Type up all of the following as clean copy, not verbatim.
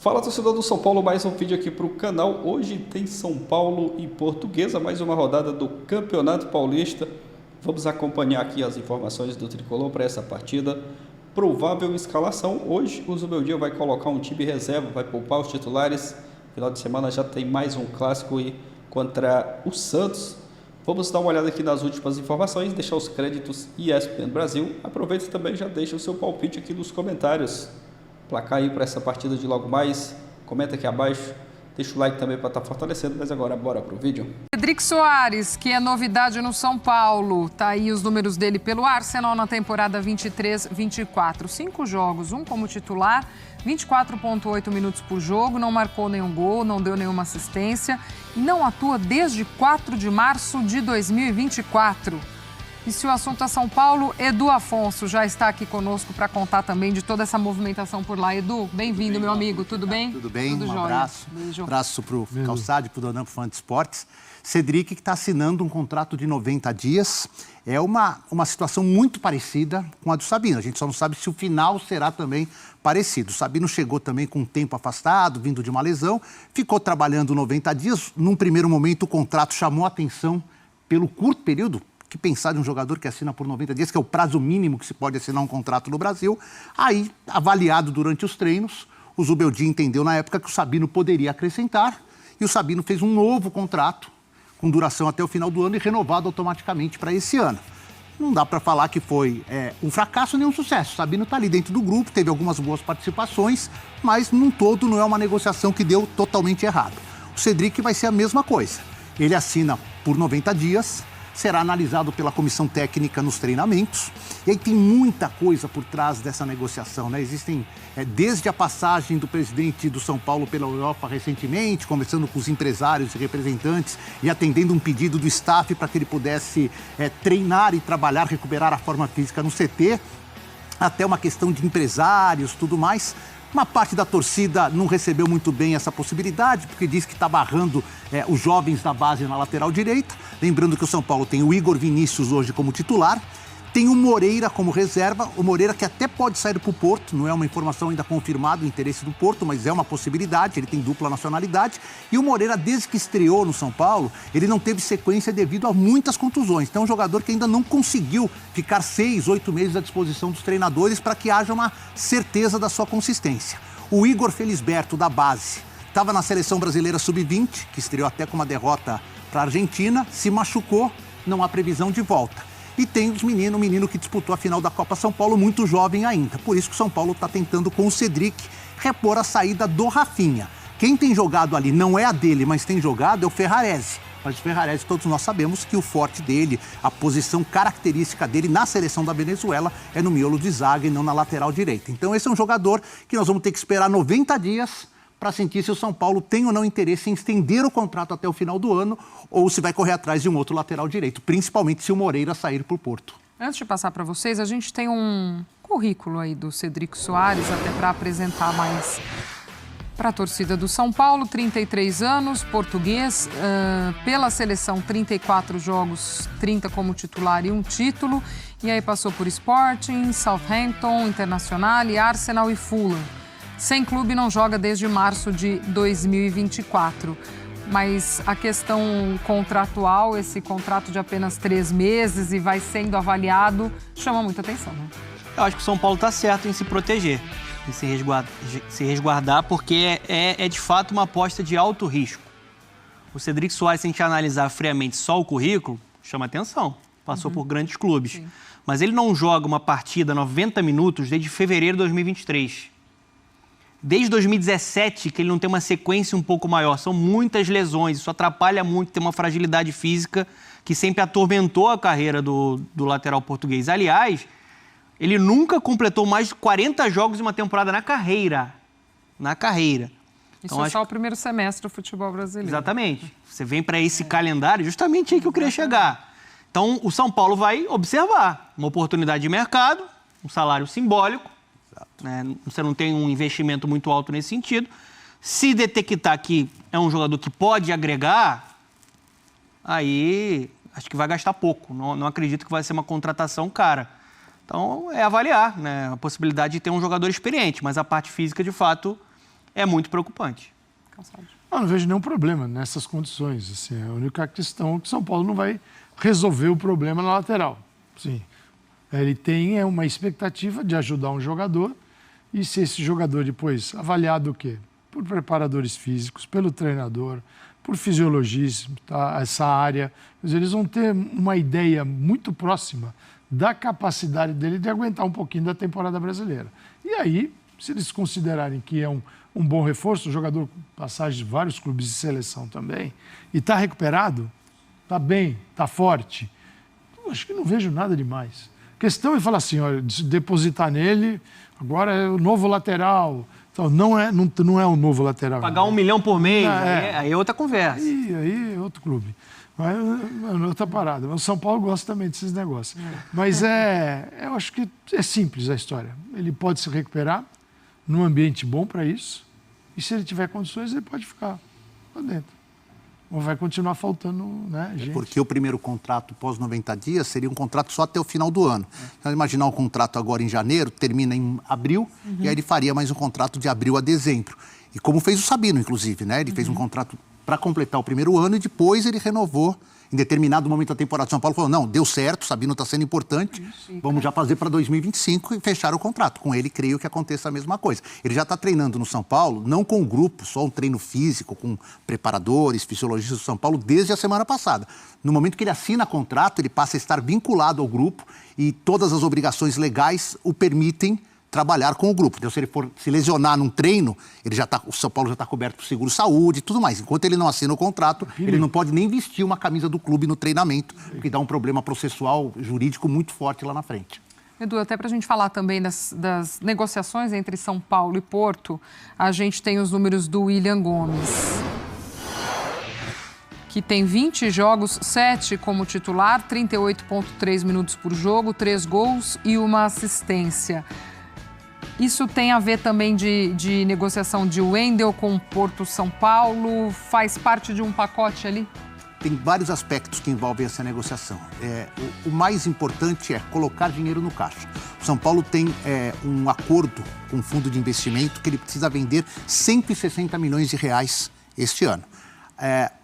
Fala, torcedor do São Paulo, mais um vídeo aqui para o canal. Hoje tem São Paulo e Portuguesa, mais uma rodada do Campeonato Paulista. Vamos acompanhar aqui as informações do Tricolor para essa partida. Provável escalação. Hoje o Zubeldia vai colocar um time reserva, vai poupar os titulares. Final de semana já tem mais um clássico aí contra o Santos. Vamos dar uma olhada aqui nas últimas informações, deixar os créditos ESPN Brasil. Aproveita também e já deixa o seu palpite aqui nos comentários. Placar aí para essa partida de logo mais, comenta aqui abaixo, deixa o like também para estar fortalecendo, mas agora bora pro vídeo. Cedric Soares, que é novidade no São Paulo, tá aí os números dele pelo Arsenal na temporada 23-24, 5 jogos, um como titular, 24,8 minutos por jogo, não marcou nenhum gol, não deu nenhuma assistência e não atua desde 4 de março de 2024. E se o assunto é São Paulo, Edu Afonso já está aqui conosco para contar também de toda essa movimentação por lá. Edu, bem-vindo, meu amigo. Tudo bem? Tudo bem, Tudo um jóia. abraço. Beijo. Abraço para o Calçade, para o Donão, para o Fã de Esportes. Cedric, que está assinando um contrato de 90 dias. É uma situação muito parecida com a do Sabino. A gente só não sabe se o final será também parecido. O Sabino chegou também com um tempo afastado, vindo de uma lesão. Ficou trabalhando 90 dias. Num primeiro momento, o contrato chamou a atenção pelo curto período. Que pensar de um jogador que assina por 90 dias, que é o prazo mínimo que se pode assinar um contrato no Brasil. Aí, avaliado durante os treinos, o Zubeldia entendeu na época que o Sabino poderia acrescentar e o Sabino fez um novo contrato com duração até o final do ano e renovado automaticamente para esse ano. Não dá para falar que foi um fracasso nem um sucesso. O Sabino está ali dentro do grupo, teve algumas boas participações, mas num todo não é uma negociação que deu totalmente errado. O Cedric vai ser a mesma coisa. Ele assina por 90 dias, será analisado pela comissão técnica nos treinamentos. E aí tem muita coisa por trás dessa negociação, né? Existem, desde a passagem do presidente do São Paulo pela Europa recentemente, conversando com os empresários e representantes e atendendo um pedido do staff para que ele pudesse treinar e trabalhar, recuperar a forma física no CT, até uma questão de empresários, tudo mais. Uma parte da torcida não recebeu muito bem essa possibilidade, porque diz que está barrando os jovens da base na lateral direita. Lembrando que o São Paulo tem o Igor Vinícius hoje como titular, tem o Moreira como reserva, o Moreira que até pode sair para o Porto, não é uma informação ainda confirmada o interesse do Porto, mas é uma possibilidade, ele tem dupla nacionalidade. E o Moreira, desde que estreou no São Paulo, ele não teve sequência devido a muitas contusões. Então é um jogador que ainda não conseguiu ficar 6, 8 meses à disposição dos treinadores para que haja uma certeza da sua consistência. O Igor Felisberto, da base, estava na Seleção Brasileira Sub-20, que estreou até com uma derrota para a Argentina, se machucou, não há previsão de volta. E tem o menino que disputou a final da Copa São Paulo, muito jovem ainda. Por isso que o São Paulo está tentando com o Cedric repor a saída do Rafinha. Quem tem jogado ali, não é a dele, mas tem jogado é o Ferrarese. Mas o Ferrarese, todos nós sabemos que o forte dele, a posição característica dele na seleção da Venezuela é no miolo de zaga e não na lateral direita. Então esse é um jogador que nós vamos ter que esperar 90 dias para sentir se o São Paulo tem ou não interesse em estender o contrato até o final do ano ou se vai correr atrás de um outro lateral direito, principalmente se o Moreira sair para o Porto. Antes de passar para vocês, a gente tem um currículo aí do Cedric Soares, até para apresentar mais para a torcida do São Paulo. 33 anos, português, pela seleção 34 jogos, 30 como titular e um título. E aí passou por Sporting, Southampton, Internacional, Arsenal e Fulham. Sem clube, não joga desde março de 2024. Mas a questão contratual, esse contrato de apenas 3 meses e vai sendo avaliado, chama muita atenção, né? Eu acho que o São Paulo está certo em se proteger, em se resguardar, porque é de fato uma aposta de alto risco. O Cedric Soares, se a gente analisar friamente só o currículo, chama atenção. Passou por grandes clubes. Sim. Mas ele não joga uma partida 90 minutos desde fevereiro de 2023. Desde 2017 que ele não tem uma sequência um pouco maior. São muitas lesões, isso atrapalha muito, tem uma fragilidade física que sempre atormentou a carreira do lateral português. Aliás, ele nunca completou mais de 40 jogos em uma temporada na carreira. Na carreira. Isso então, é só o primeiro semestre do futebol brasileiro. Exatamente. Você vem para esse calendário, justamente aí que eu queria chegar. Então, o São Paulo vai observar uma oportunidade de mercado, um salário simbólico. Né? Você não tem um investimento muito alto nesse sentido. Se detectar que é um jogador que pode agregar, aí acho que vai gastar pouco. Não acredito que vai ser uma contratação cara. Então, é avaliar, né, a possibilidade de ter um jogador experiente, mas a parte física, de fato, é muito preocupante. Eu não vejo nenhum problema nessas condições. Assim, a única questão é que São Paulo não vai resolver o problema na lateral. Sim. Ele tem uma expectativa de ajudar um jogador e se esse jogador depois avaliado o quê? Por preparadores físicos, pelo treinador, por fisiologistas, tá? Essa área. Eles vão ter uma ideia muito próxima da capacidade dele de aguentar um pouquinho da temporada brasileira. E aí, se eles considerarem que é um bom reforço, um jogador com passagem de vários clubes de seleção também, e está recuperado, está bem, está forte, eu acho que não vejo nada demais. A questão é falar assim, olha, depositar nele, agora é o novo lateral. Então, não é um novo lateral. Pagar 1 milhão por mês, aí é outra conversa. Aí é outro clube. Mas, outra parada. O São Paulo gosta também desses negócios. Mas eu acho que é simples a história. Ele pode se recuperar num ambiente bom para isso. E se ele tiver condições, ele pode ficar lá dentro. Ou vai continuar faltando, né, gente? Porque o primeiro contrato pós 90 dias seria um contrato só até o final do ano. Então, imaginar um contrato agora em janeiro, termina em abril, e aí ele faria mais um contrato de abril a dezembro. E como fez o Sabino, inclusive, né? Ele fez um contrato para completar o primeiro ano e depois ele renovou. Em determinado momento da temporada, São Paulo falou, não, deu certo, o Sabino está sendo importante, vamos já fazer para 2025 e fechar o contrato. Com ele, creio que aconteça a mesma coisa. Ele já está treinando no São Paulo, não com um grupo, só um treino físico, com preparadores, fisiologistas do São Paulo, desde a semana passada. No momento que ele assina contrato, ele passa a estar vinculado ao grupo e todas as obrigações legais o permitem trabalhar com o grupo. Então, se ele for se lesionar num treino, o São Paulo já está coberto por seguro-saúde e tudo mais. Enquanto ele não assina o contrato, ele não pode nem vestir uma camisa do clube no treinamento, porque dá um problema processual, jurídico muito forte lá na frente. Edu, até para a gente falar também das negociações entre São Paulo e Porto, a gente tem os números do William Gomes, que tem 20 jogos, 7 como titular, 38,3 minutos por jogo, 3 gols e 1 assistência. Isso tem a ver também de negociação de Wendel com Porto São Paulo? Faz parte de um pacote ali? Tem vários aspectos que envolvem essa negociação. O mais importante é colocar dinheiro no caixa. O São Paulo tem um acordo com um fundo de investimento que ele precisa vender 160 milhões de reais este ano.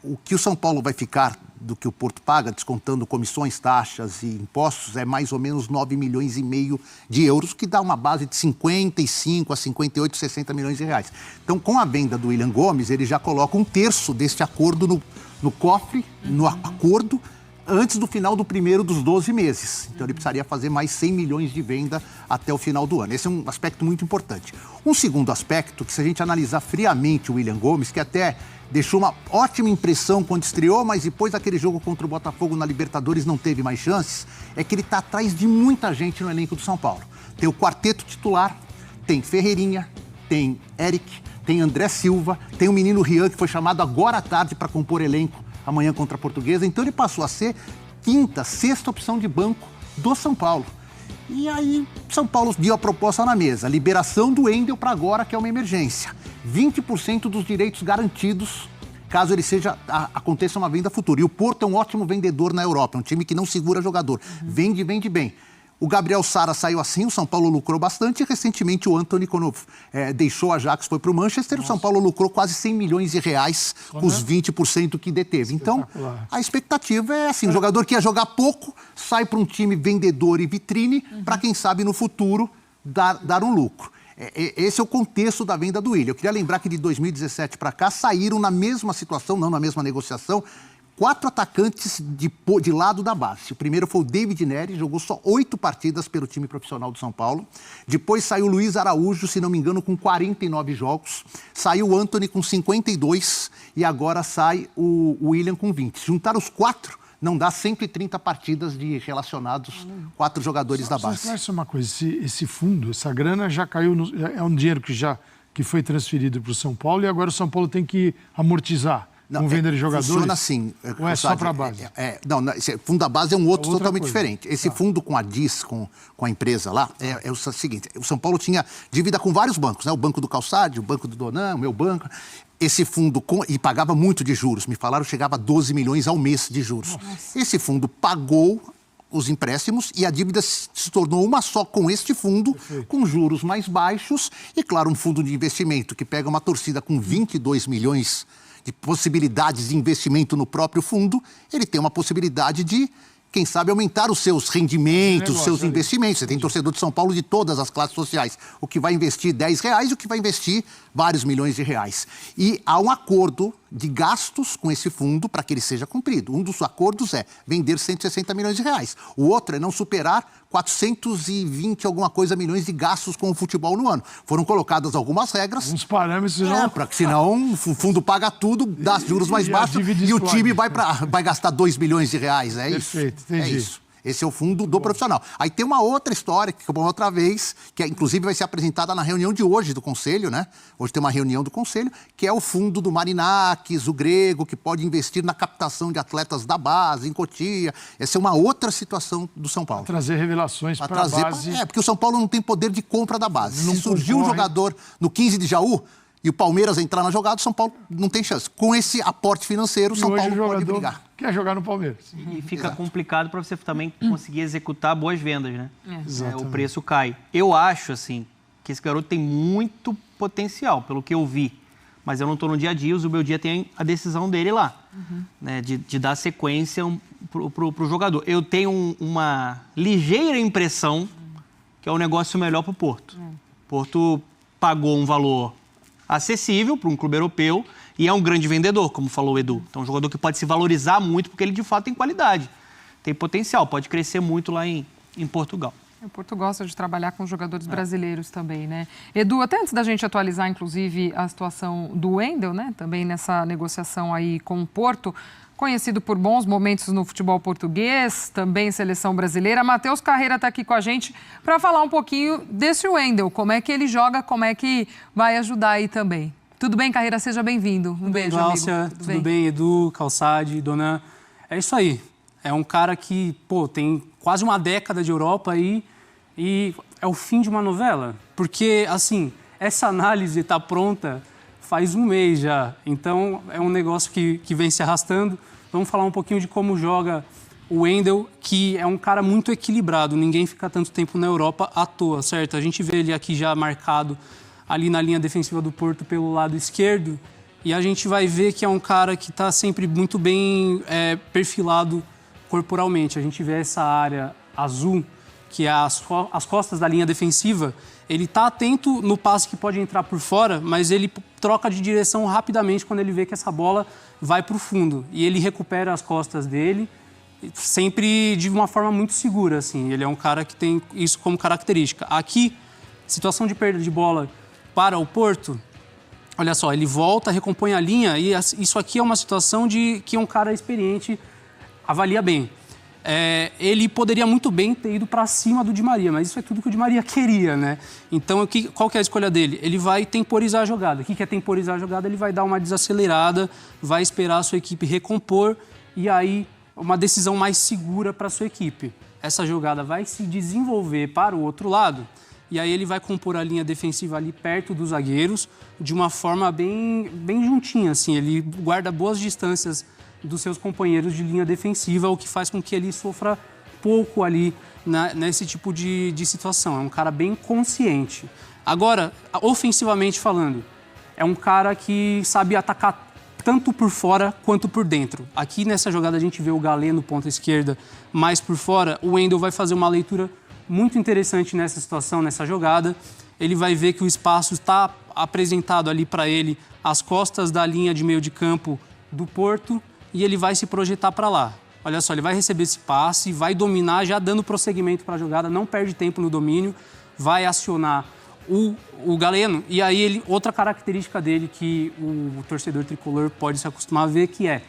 O que o São Paulo vai ficar do que o Porto paga, descontando comissões, taxas e impostos, é mais ou menos 9 milhões e meio de euros, que dá uma base de 55 a 58, 60 milhões de reais. Então, com a venda do William Gomes, ele já coloca 1/3 deste acordo no cofre, no acordo, antes do final do primeiro dos 12 meses. Então, ele precisaria fazer mais 100 milhões de venda até o final do ano. Esse é um aspecto muito importante. Um segundo aspecto, que se a gente analisar friamente o William Gomes, que até deixou uma ótima impressão quando estreou, mas depois daquele jogo contra o Botafogo na Libertadores não teve mais chances, é que ele está atrás de muita gente no elenco do São Paulo. Tem o quarteto titular, tem Ferreirinha, tem Eric, tem André Silva, tem o menino Rian, que foi chamado agora à tarde para compor elenco amanhã contra a Portuguesa. Então ele passou a ser 5ª, 6ª opção de banco do São Paulo. E aí, São Paulo deu a proposta na mesa, a liberação do Wendel para agora, que é uma emergência. 20% dos direitos garantidos, caso ele aconteça uma venda futura. E o Porto é um ótimo vendedor na Europa, é um time que não segura jogador. Vende bem. O Gabriel Sara saiu assim, o São Paulo lucrou bastante, e recentemente o Antony, quando deixou a Ajax, foi para o Manchester, o São Paulo lucrou quase 100 milhões de reais com os 20% que deteve. Então, a expectativa é assim, um jogador que ia jogar pouco, sai para um time vendedor e vitrine, para quem sabe no futuro dar um lucro. Esse é o contexto da venda do William. Eu queria lembrar que de 2017 para cá saíram na mesma situação, não na mesma negociação, 4 atacantes de lado da base. O primeiro foi o David Neres, jogou só 8 partidas pelo time profissional do São Paulo. Depois saiu o Luiz Araújo, se não me engano, com 49 jogos. Saiu o Antony com 52 e agora sai o William com 20. Juntar os 4, não dá 130 partidas de relacionados, 4 jogadores da base. Só uma coisa, esse fundo, essa grana já caiu, é um dinheiro que foi transferido para o São Paulo e agora o São Paulo tem que amortizar. Não, venda de jogadores? Funciona assim. Ou é só para a base? Esse fundo da base é um outro totalmente diferente. Esse fundo com a DIS, com a empresa lá, é o seguinte, o São Paulo tinha dívida com vários bancos, né? O Banco do Calçade, o Banco do Donan, o meu banco. Esse fundo, e pagava muito de juros, me falaram, chegava a 12 milhões ao mês de juros. Nossa. Esse fundo pagou os empréstimos e a dívida se tornou uma só com este fundo, com juros mais baixos e, claro, um fundo de investimento que pega uma torcida com 22 milhões de possibilidades de investimento no próprio fundo, ele tem uma possibilidade de, quem sabe, aumentar os seus rendimentos, os seus investimentos. Você tem torcedor de São Paulo de todas as classes sociais, o que vai investir R$10 e o que vai investir vários milhões de reais. E há um acordo de gastos com esse fundo para que ele seja cumprido. Um dos acordos é vender 160 milhões de reais. O outro é não superar 420 alguma coisa milhões de gastos com o futebol no ano. Foram colocadas algumas regras. Uns parâmetros, para que senão o fundo paga tudo, dá juros mais baixos e o time vai gastar 2 milhões de reais. É isso. Perfeito, entendi. É isso. Esse é o fundo do profissional. Aí tem uma outra história, que uma outra vez, que inclusive vai ser apresentada na reunião de hoje do Conselho, né? Hoje tem uma reunião do Conselho, que é o fundo do Marinakis, o grego, que pode investir na captação de atletas da base, em Cotia. Essa é uma outra situação do São Paulo. Trazer revelações para a base. Porque o São Paulo não tem poder de compra da base. Se surgir um jogador no 15 de Jaú, e o Palmeiras entrar na jogada, o São Paulo não tem chance. Com esse aporte financeiro, o São Paulo pode brigar. Quer jogar no Palmeiras. E fica complicado para você também conseguir executar boas vendas, né? O preço cai. Eu acho, assim, que esse garoto tem muito potencial, pelo que eu vi. Mas eu não estou no dia a dia, o meu dia tem a decisão dele lá, né? De dar sequência pro jogador. Eu tenho uma ligeira impressão que é um negócio melhor para o Porto. O Porto pagou um valor acessível para um clube europeu e é um grande vendedor, como falou o Edu. Então, um jogador que pode se valorizar muito porque ele, de fato, tem qualidade, tem potencial, pode crescer muito lá em Portugal. O Porto gosta de trabalhar com jogadores brasileiros também, né? Edu, até antes da gente atualizar, inclusive, a situação do Wendel, né? Também nessa negociação aí com o Porto, conhecido por bons momentos no futebol português, também seleção brasileira. Matheus Carreira está aqui com a gente para falar um pouquinho desse Wendel, como é que ele joga, como é que vai ajudar aí também. Tudo bem, Carreira? Seja bem-vindo. Um beijo, Glaucia, amigo. Tudo bem, Edu, Calçade, Dona. É isso aí. É um cara que, tem quase uma década de Europa aí e é o fim de uma novela. Porque, assim, essa análise está pronta faz um mês já. Então, é um negócio que vem se arrastando. Vamos falar um pouquinho de como joga o Wendel, que é um cara muito equilibrado. Ninguém fica tanto tempo na Europa à toa, certo? A gente vê ele aqui já marcado ali na linha defensiva do Porto pelo lado esquerdo. E a gente vai ver que é um cara que está sempre muito bem perfilado corporalmente. A gente vê essa área azul, que é as costas da linha defensiva. Ele está atento no passe que pode entrar por fora, mas ele troca de direção rapidamente quando ele vê que essa bola vai para o fundo. E ele recupera as costas dele, sempre de uma forma muito segura, assim. Ele é um cara que tem isso como característica. Aqui, situação de perda de bola para o Porto, olha só, ele volta, recompõe a linha e isso aqui é uma situação de que um cara experiente avalia bem. Ele poderia muito bem ter ido para cima do Di Maria, mas isso é tudo que o Di Maria queria, né? Então, qual que é a escolha dele? Ele vai temporizar a jogada. O que é temporizar a jogada? Ele vai dar uma desacelerada, vai esperar a sua equipe recompor e aí uma decisão mais segura para a sua equipe. Essa jogada vai se desenvolver para o outro lado e aí ele vai compor a linha defensiva ali perto dos zagueiros de uma forma bem juntinha, assim. Ele guarda boas distâncias dos seus companheiros de linha defensiva, o que faz com que ele sofra pouco ali nesse tipo de situação. É um cara bem consciente. Agora, ofensivamente falando, é um cara que sabe atacar tanto por fora quanto por dentro. Aqui nessa jogada a gente vê o Galeno, ponta esquerda, mais por fora. O Wendel vai fazer uma leitura muito interessante nessa situação, nessa jogada. Ele vai ver que o espaço está apresentado ali para ele às costas da linha de meio de campo do Porto, e ele vai se projetar para lá. Olha só, ele vai receber esse passe, vai dominar, já dando prosseguimento para a jogada, não perde tempo no domínio, vai acionar o Galeno. E aí, outra característica dele que o torcedor tricolor pode se acostumar a ver, que é,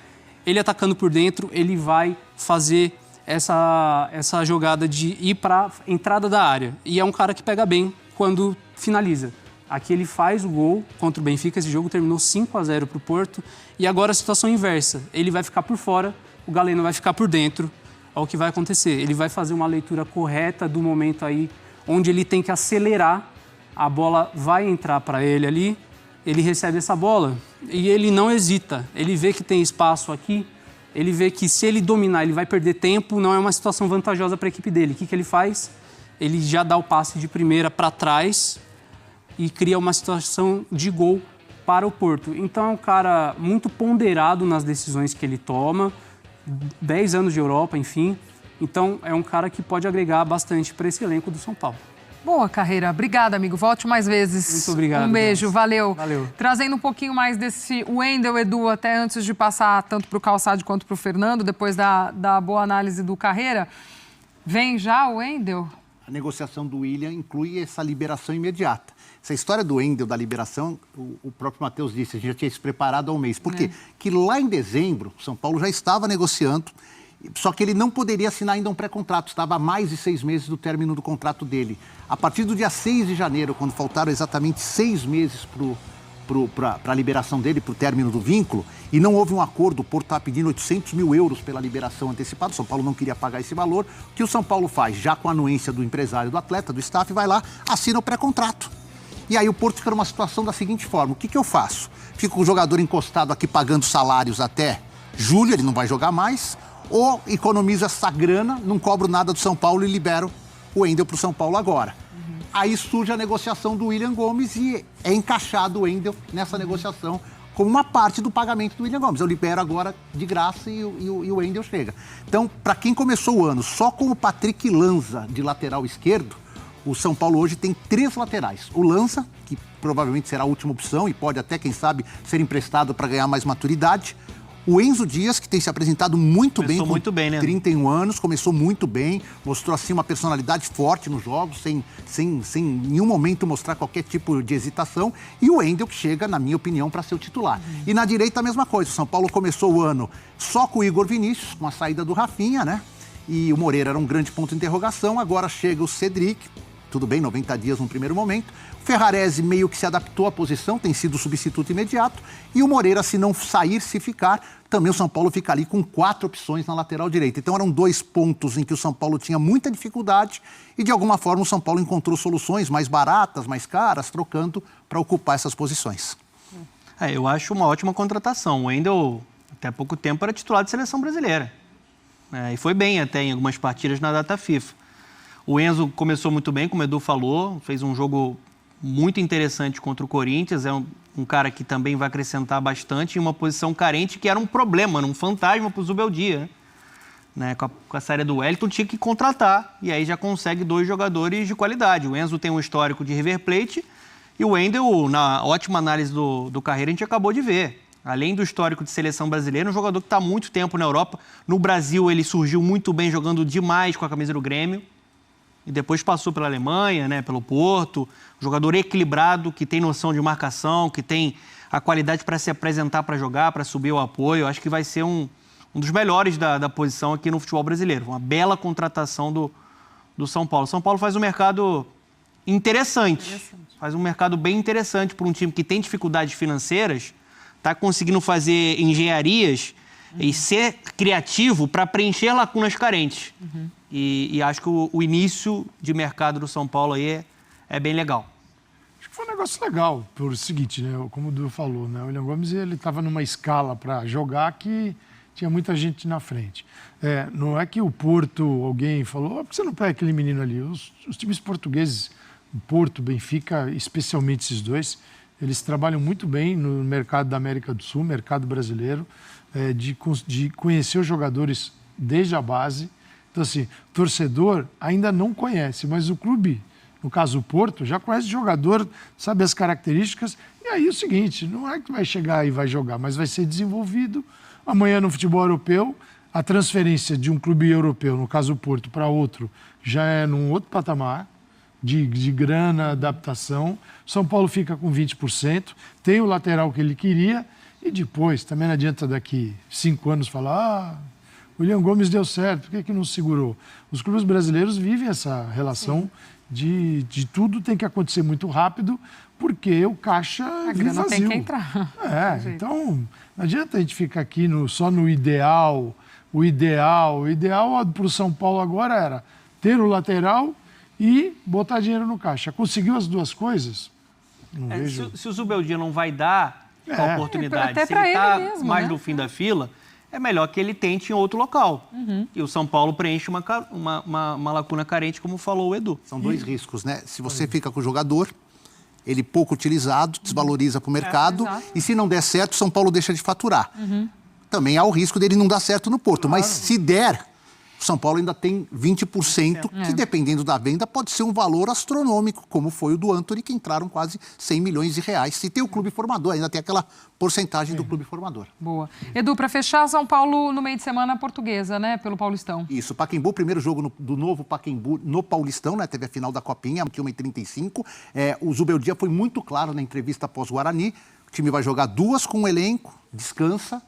ele atacando por dentro, ele vai fazer essa jogada de ir para a entrada da área. E é um cara que pega bem quando finaliza. Aqui ele faz o gol contra o Benfica, esse jogo terminou 5-0 para o Porto. E agora a situação inversa, ele vai ficar por fora, o Galeno vai ficar por dentro. Olha o que vai acontecer, ele vai fazer uma leitura correta do momento aí, onde ele tem que acelerar, a bola vai entrar para ele ali, ele recebe essa bola e ele não hesita. Ele vê que tem espaço aqui ele vê que se ele dominar, ele vai perder tempo, não é uma situação vantajosa para a equipe dele. O que ele faz? Ele já dá o passe de primeira para trás e cria uma situação de gol para o Porto. Então é um cara muito ponderado nas decisões que ele toma, 10 anos de Europa, enfim. Então é um cara que pode agregar bastante para esse elenco do São Paulo. Boa carreira. Obrigada, amigo. Volte mais vezes. Muito obrigado. Um beijo, valeu. Valeu. Trazendo um pouquinho mais desse Wendel, Edu, até antes de passar tanto para o Calçade quanto para o Fernando, depois da boa análise do Carreira. Vem já o Wendel? A negociação do William inclui essa liberação imediata. Essa história do Wendel, da liberação, o próprio Matheus disse, a gente já tinha se preparado há um mês. Por quê? Que lá em dezembro, o São Paulo já estava negociando, só que ele não poderia assinar ainda um pré-contrato, estava há mais de 6 meses do término do contrato dele. A partir do dia 6 de janeiro, quando faltaram exatamente 6 meses para a liberação dele, para o término do vínculo, e não houve um acordo, o Porto estava pedindo 800 mil euros pela liberação antecipada, o São Paulo não queria pagar esse valor, o que o São Paulo faz? Já com a anuência do empresário, do atleta, do staff, vai lá, assina o pré-contrato. E aí o Porto fica numa situação da seguinte forma, o que eu faço? Fico com o jogador encostado aqui pagando salários até julho, ele não vai jogar mais, ou economizo essa grana, não cobro nada do São Paulo e libero o Wendel para o São Paulo agora. Aí surge a negociação do William Gomes e é encaixado o Wendel nessa negociação como uma parte do pagamento do William Gomes. Eu libero agora de graça e o Wendel chega. Então, para quem começou o ano só com o Patrick Lanza de lateral esquerdo, o São Paulo hoje tem 3 laterais. O Lanza, que provavelmente será a última opção e pode até, quem sabe, ser emprestado para ganhar mais maturidade. O Enzo Dias, que tem se apresentado muito bem, com 31 anos, começou muito bem, mostrou assim uma personalidade forte nos jogos, sem em nenhum momento mostrar qualquer tipo de hesitação. E o Wendel, que chega, na minha opinião, para ser o titular. E na direita a mesma coisa, o São Paulo começou o ano só com o Igor Vinícius, com a saída do Rafinha, né? E o Moreira era um grande ponto de interrogação, agora chega o Cedric, tudo bem, 90 dias no primeiro momento. O Ferrarese meio que se adaptou à posição, tem sido o substituto imediato. E o Moreira, se não sair, se ficar, também o São Paulo fica ali com 4 opções na lateral direita. Então eram 2 pontos em que o São Paulo tinha muita dificuldade e de alguma forma o São Paulo encontrou soluções mais baratas, mais caras, trocando para ocupar essas posições. Eu acho uma ótima contratação. O Wendel, até há pouco tempo, era titular de seleção brasileira. E foi bem até em algumas partidas na data FIFA. O Enzo começou muito bem, como o Edu falou, fez um jogo muito interessante contra o Corinthians, é um cara que também vai acrescentar bastante em uma posição carente, que era um problema, um fantasma para o Zubeldia. Né? Com a saída do Wellington, tinha que contratar, e aí já consegue 2 jogadores de qualidade. O Enzo tem um histórico de River Plate, e o Wendel, na ótima análise do Carreira, a gente acabou de ver. Além do histórico de seleção brasileira, um jogador que está há muito tempo na Europa. No Brasil, ele surgiu muito bem, jogando demais com a camisa do Grêmio. E depois passou pela Alemanha, né, pelo Porto. Um jogador equilibrado, que tem noção de marcação, que tem a qualidade para se apresentar, para jogar, para subir o apoio. Acho que vai ser um dos melhores da posição aqui no futebol brasileiro. Uma bela contratação do São Paulo. São Paulo faz um mercado interessante. Faz um mercado bem interessante para um time que tem dificuldades financeiras. Está conseguindo fazer engenharias e ser criativo para preencher lacunas carentes. E acho que o início de mercado do São Paulo aí é bem legal. Acho que foi um negócio legal, pelo seguinte, né? Como o Du falou, né? O William Gomes estava numa escala para jogar que tinha muita gente na frente. Não é que o Porto, alguém falou, por que você não pega aquele menino ali? Os times portugueses, o Porto, Benfica, especialmente esses dois, eles trabalham muito bem no mercado da América do Sul, mercado brasileiro, de conhecer os jogadores desde a base. Então, assim, o torcedor ainda não conhece, mas o clube, no caso o Porto, já conhece o jogador, sabe as características. E aí é o seguinte, não é que vai chegar e vai jogar, mas vai ser desenvolvido. Amanhã no futebol europeu, a transferência de um clube europeu, no caso o Porto, para outro, já é num outro patamar de grana, adaptação. São Paulo fica com 20%, tem o lateral que ele queria e depois, também não adianta daqui 5 anos falar... O William Gomes deu certo, por que não segurou? Os clubes brasileiros vivem essa relação de tudo tem que acontecer muito rápido, porque o caixa vive vazio. Tem que entrar. Então, não adianta a gente ficar aqui só no ideal. O ideal para o São Paulo agora era ter o lateral e botar dinheiro no caixa. Conseguiu as 2 coisas? Não vejo. Se o Zubeldia não vai dar a oportunidade, até se ele está mesmo, mais né? no fim da fila... é melhor que ele tente em outro local. E o São Paulo preenche uma lacuna carente, como falou o Edu. São dois riscos, né? Se você fica com o jogador, ele pouco utilizado, desvaloriza para o mercado, exato. e se não der certo, São Paulo deixa de faturar. Também há o risco dele não dar certo no Porto, mas se der, o São Paulo ainda tem 20%, que dependendo da venda pode ser um valor astronômico, como foi o do Antony, que entraram quase 100 milhões de reais. Se tem o clube formador, ainda tem aquela porcentagem do clube formador. Boa. Edu, para fechar, São Paulo no meio de semana Portuguesa, né? Pelo Paulistão. Isso, Pacaembu, primeiro jogo do novo Pacaembu no Paulistão, né? Teve a final da Copinha, 1h35. O Zubeldia foi muito claro na entrevista após o Guarani. O time vai jogar duas com o elenco, descansa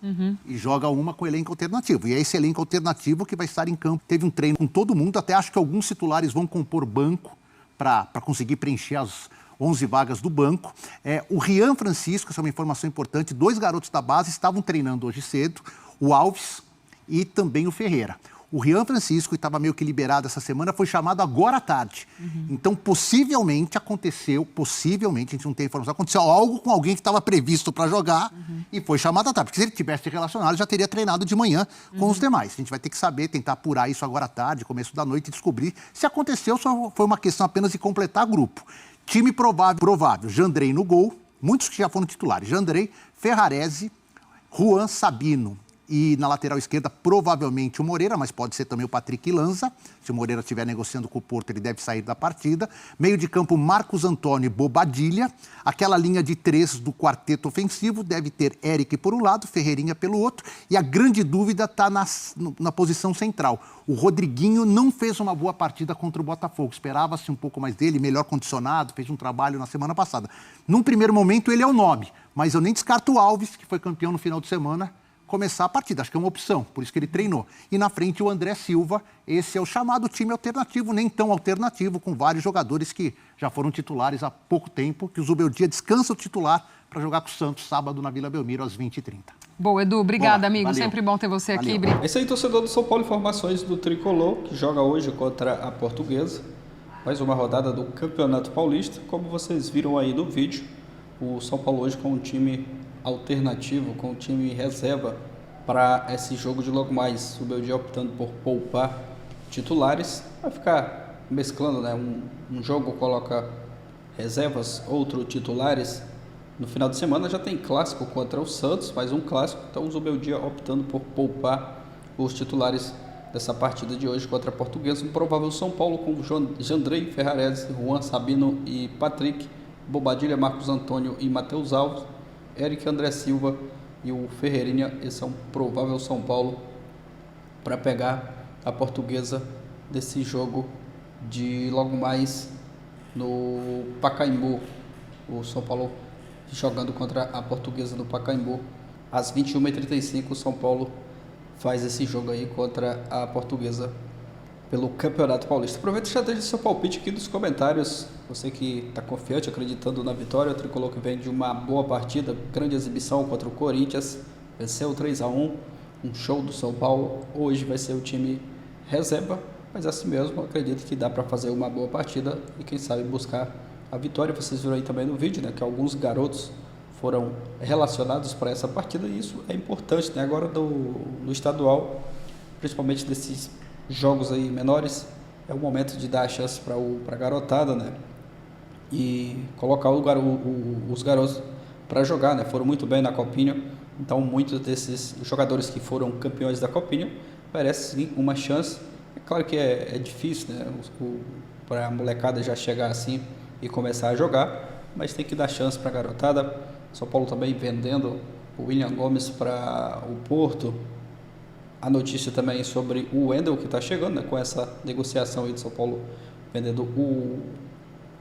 e joga uma com o elenco alternativo. E é esse elenco alternativo que vai estar em campo. Teve um treino com todo mundo, até acho que alguns titulares vão compor banco para conseguir preencher as 11 vagas do banco. O Rian Francisco, essa é uma informação importante, 2 garotos da base estavam treinando hoje cedo, o Alves e também o Ferreira. O Rian Francisco, que estava meio que liberado essa semana, foi chamado agora à tarde. Então, possivelmente aconteceu, possivelmente, a gente não tem informação, aconteceu algo com alguém que estava previsto para jogar e foi chamado à tarde. Porque se ele tivesse relacionado, já teria treinado de manhã com os demais. A gente vai ter que saber, tentar apurar isso agora à tarde, começo da noite, e descobrir se aconteceu, só foi uma questão apenas de completar grupo. Time provável, Jandrei no gol, muitos que já foram titulares, Jandrei, Ferrarese, Juan Sabino. E na lateral esquerda, provavelmente o Moreira, mas pode ser também o Patrick Lanza. Se o Moreira estiver negociando com o Porto, ele deve sair da partida. Meio de campo, Marcos Antônio e Bobadilha. Aquela linha de 3 do quarteto ofensivo deve ter Eric por um lado, Ferreirinha pelo outro. E a grande dúvida está na posição central. O Rodriguinho não fez uma boa partida contra o Botafogo. Esperava-se um pouco mais dele, melhor condicionado, fez um trabalho na semana passada. Num primeiro momento, ele é o nome. Mas eu nem descarto o Alves, que foi campeão no final de semana, começar a partida. Acho que é uma opção, por isso que ele treinou. E na frente o André Silva, esse é o chamado time alternativo, nem tão alternativo, com vários jogadores que já foram titulares há pouco tempo, que o Zubeldia descansa o titular para jogar com o Santos sábado na Vila Belmiro às 20h30. Boa, Edu. Obrigada, amigo. Valeu. Sempre bom ter você aqui. Valeu. É isso aí, torcedor do São Paulo. Informações do Tricolor, que joga hoje contra a Portuguesa. Mais uma rodada do Campeonato Paulista. Como vocês viram aí no vídeo, o São Paulo hoje com um time alternativo, com um time reserva para esse jogo de logo mais. O Beldia optando por poupar titulares. Vai ficar mesclando, né? Um jogo coloca reservas, outro titulares. No final de semana já tem clássico contra o Santos, mais um clássico. Então o Zubeldia optando por poupar os titulares dessa partida de hoje contra a Portuguesa. Um provável São Paulo com Jandrei, Ferrarese, Juan Sabino e Patrick, Bobadilha, Marcos Antônio e Matheus Alves, Eric, André Silva e o Ferreirinha. Esse é um provável São Paulo para pegar a Portuguesa desse jogo de logo mais no Pacaembu. O São Paulo jogando contra a Portuguesa no Pacaembu. Às 21h35 o São Paulo faz esse jogo aí contra a Portuguesa pelo Campeonato Paulista. Aproveita e já deixa seu palpite aqui nos comentários. Você que está confiante, acreditando na vitória. O Tricolor que vem de uma boa partida, grande exibição contra o Corinthians. Venceu 3-1, um show do São Paulo. Hoje vai ser o time reserva, mas assim mesmo acredito que dá para fazer uma boa partida e quem sabe buscar a vitória. Vocês viram aí também no vídeo, né, que alguns garotos foram relacionados para essa partida e isso é importante, né? Agora no estadual, principalmente desses jogos aí menores, é o momento de dar a chance para a garotada, né? E colocar os garotos para jogar, né? Foram muito bem na Copinha, então muitos desses jogadores que foram campeões da Copinha merecem sim uma chance. É claro que é difícil, né? Para a molecada já chegar assim e começar a jogar, mas tem que dar chance para a garotada. São Paulo também vendendo o William Gomes para o Porto. A notícia também sobre o Wendel que está chegando, né, com essa negociação aí de São Paulo vendendo o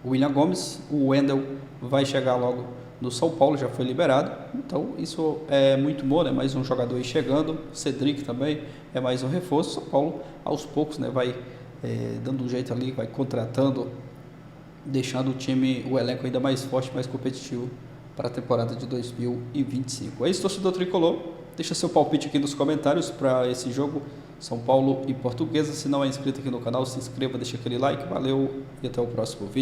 William Gomes. O Wendel vai chegar logo no São Paulo, já foi liberado. Então isso é muito bom, né? Mais um jogador aí chegando. Cedric também é mais um reforço. São Paulo aos poucos, né, vai dando um jeito ali, vai contratando, deixando o elenco ainda mais forte, mais competitivo para a temporada de 2025. É isso, torcedor Tricolor. Deixa seu palpite aqui nos comentários para esse jogo São Paulo e Portuguesa. Se não é inscrito aqui no canal, se inscreva, deixa aquele like. Valeu e até o próximo vídeo.